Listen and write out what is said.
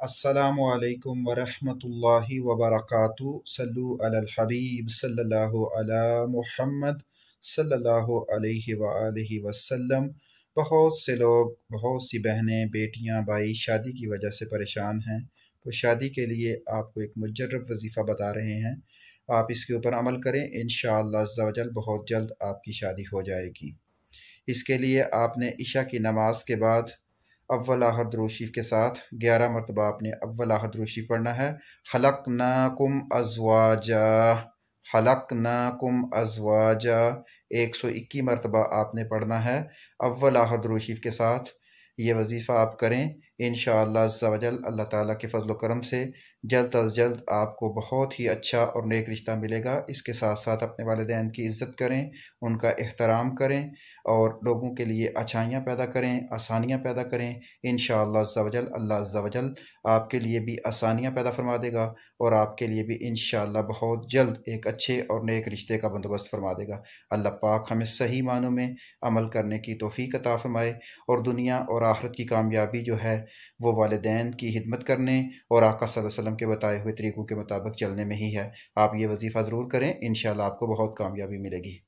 अस्सलामु अलैकुम वरहमतुल्लाहि वबरकातुहू। सल्लु अलल हबीब सल्लल्लाहु अला मुहम्मद सल्लल्लाहु अलैहि वआलिहि वसल्लम। बहुत से लोग, बहुत सी बहनें, बेटियां, भाई शादी की वजह से परेशान हैं। तो शादी के लिए आपको एक मुजर्रब वजीफ़ा बता रहे हैं। आप इसके ऊपर अमल करें, इंशाअल्लाह अज़्ज़ा वजल बहुत जल्द आपकी शादी हो जाएगी। इसके लिए आपने इशा की नमाज के बाद अव्वल आहद दरूद शरीफ के साथ 11 मरतबा आपने अव्वल आहद दरूद शरीफ पढ़ना है। खलक़नाकुम अज़वाजा, खलक़नाकुम अज़वाजा 121 मरतबा आपने पढ़ना है अव्वल आहद दरूद शरीफ के साथ। ये वजीफ़ा आप करें, इंशाअल्लाह अज़्ज़ा वजल अल्लाह ताला के फज़ल व करम से जल्द अज़ जल्द आपको बहुत ही अच्छा और नेक रिश्ता मिलेगा। इसके साथ साथ अपने वालिदैन की इज़्ज़त करें, उनका एहतराम करें और लोगों के लिए अच्छाइयाँ पैदा करें, आसानियाँ पैदा करें। इंशाअल्लाह अज़्ज़ा वजल अल्लाह अज़्ज़ा वजल आपके लिए भी आसानियाँ पैदा फरमा देगा और आपके लिए भी इंशाअल्लाह बहुत जल्द एक अच्छे और नेक रिश्ते का बंदोबस्त फरमा देगा। अल्लाह पाक हमें सही मानों में अमल करने की तौफीक अता फरमाए और दुनिया और आखिरत की कामयाबी जो है वो वालिदैन की खिदमत करने और आका सल्लल्लाहु अलैहि वसल्लम के बताए हुए तरीक़ों के मुताबिक चलने में ही है। आप ये वजीफ़ा ज़रूर करें, इंशाअल्लाह आपको बहुत कामयाबी मिलेगी।